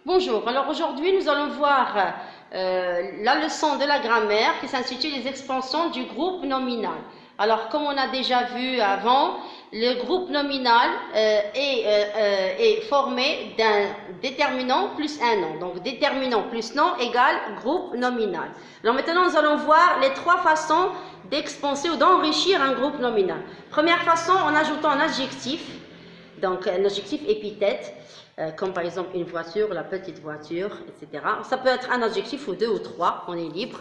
Bonjour, alors aujourd'hui nous allons voir la leçon de la grammaire qui s'intitule les expansions du groupe nominal. Alors comme on a déjà vu avant, le groupe nominal est formé d'un déterminant plus un nom. Donc déterminant plus nom égale groupe nominal. Alors maintenant nous allons voir les trois façons d'expanser ou d'enrichir un groupe nominal. Première façon en ajoutant un adjectif, donc un adjectif épithète. Comme par exemple une voiture, la petite voiture, etc. Ça peut être un adjectif ou deux ou trois, on est libre.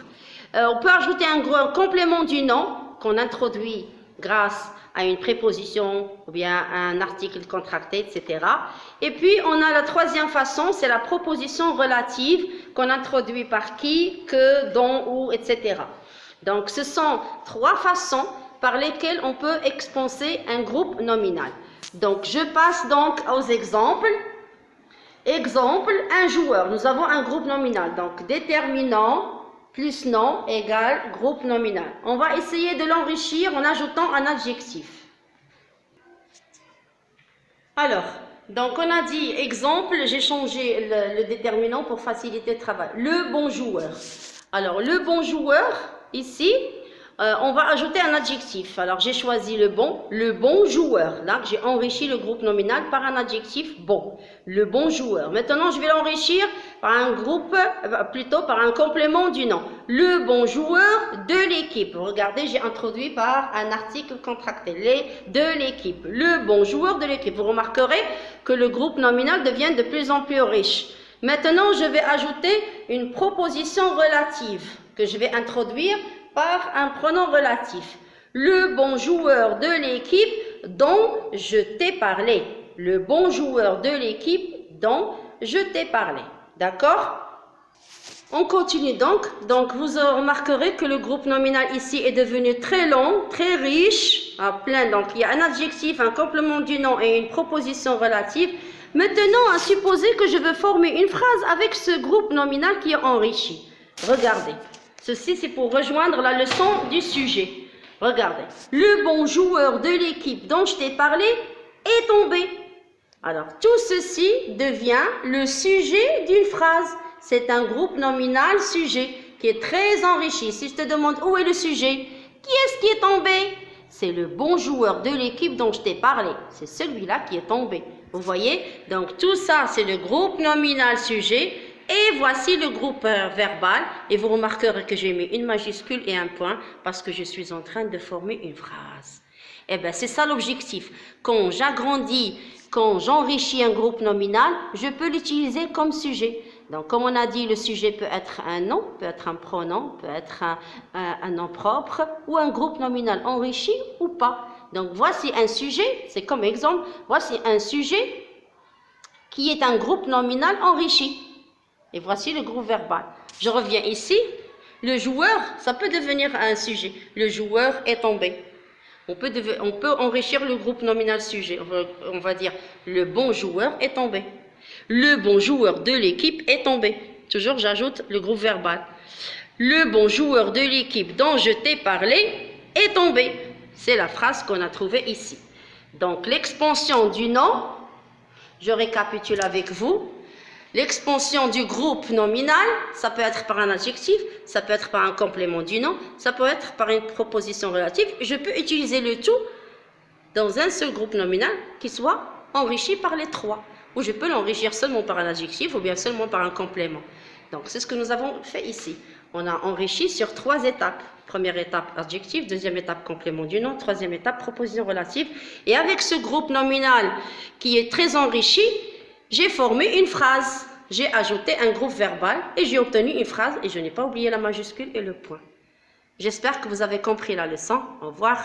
On peut ajouter un complément du nom qu'on introduit grâce à une préposition ou bien un article contracté, etc. Et puis on a la troisième façon, c'est la proposition relative qu'on introduit par qui, que, dont, où, etc. Donc ce sont trois façons par lesquelles on peut expanser un groupe nominal. Donc je passe donc aux exemples. Exemple, un joueur. Nous avons un groupe nominal. Donc, déterminant plus nom égale groupe nominal. On va essayer de l'enrichir en ajoutant un adjectif. Alors, donc on a dit exemple, j'ai changé le déterminant pour faciliter le travail. Le bon joueur. Alors, le bon joueur, ici, on va ajouter un adjectif. Alors, j'ai choisi le bon joueur. Là, j'ai enrichi le groupe nominal par un adjectif bon. Le bon joueur. Maintenant, je vais l'enrichir par un groupe, plutôt par un complément du nom. Le bon joueur de l'équipe. Regardez, j'ai introduit par un article contracté. De l'équipe. Le bon joueur de l'équipe. Vous remarquerez que le groupe nominal devient de plus en plus riche. Maintenant, je vais ajouter une proposition relative que je vais introduire par un pronom relatif. Le bon joueur de l'équipe dont je t'ai parlé. Le bon joueur de l'équipe dont je t'ai parlé. D'accord? On continue donc. Donc, vous remarquerez que le groupe nominal ici est devenu très long, très riche, plein. Donc, il y a un adjectif, un complément du nom et une proposition relative. Maintenant, à supposer que je veux former une phrase avec ce groupe nominal qui est enrichi. Regardez. Ceci, c'est pour rejoindre la leçon du sujet. Regardez. Le bon joueur de l'équipe dont je t'ai parlé est tombé. Alors, tout ceci devient le sujet d'une phrase. C'est un groupe nominal sujet qui est très enrichi. Si je te demande où est le sujet, qui est-ce qui est tombé? C'est le bon joueur de l'équipe dont je t'ai parlé. C'est celui-là qui est tombé. Vous voyez? Donc, tout ça, c'est le groupe nominal sujet. Et voici le groupe verbal. Et vous remarquerez que j'ai mis une majuscule et un point parce que je suis en train de former une phrase. Eh bien, c'est ça l'objectif. Quand j'agrandis, quand j'enrichis un groupe nominal, je peux l'utiliser comme sujet. Donc, comme on a dit, le sujet peut être un nom, peut être un pronom, peut être un nom propre ou un groupe nominal enrichi ou pas. Donc, voici un sujet, c'est comme exemple, voici un sujet qui est un groupe nominal enrichi. Et voici le groupe verbal. Je reviens ici. Le joueur, ça peut devenir un sujet. Le joueur est tombé. On peut enrichir le groupe nominal sujet. On va dire le bon joueur est tombé. Le bon joueur de l'équipe est tombé. Toujours, j'ajoute le groupe verbal. Le bon joueur de l'équipe dont je t'ai parlé est tombé. C'est la phrase qu'on a trouvée ici. Donc, l'expansion du nom, je récapitule avec vous. L'expansion du groupe nominal, ça peut être par un adjectif, ça peut être par un complément du nom, ça peut être par une proposition relative. Je peux utiliser le tout dans un seul groupe nominal qui soit enrichi par les trois. Ou je peux l'enrichir seulement par un adjectif ou bien seulement par un complément. Donc c'est ce que nous avons fait ici. On a enrichi sur trois étapes. Première étape, adjectif. Deuxième étape, complément du nom. Troisième étape, proposition relative. Et avec ce groupe nominal qui est très enrichi, j'ai formé une phrase, j'ai ajouté un groupe verbal et j'ai obtenu une phrase et je n'ai pas oublié la majuscule et le point. J'espère que vous avez compris la leçon. Au revoir.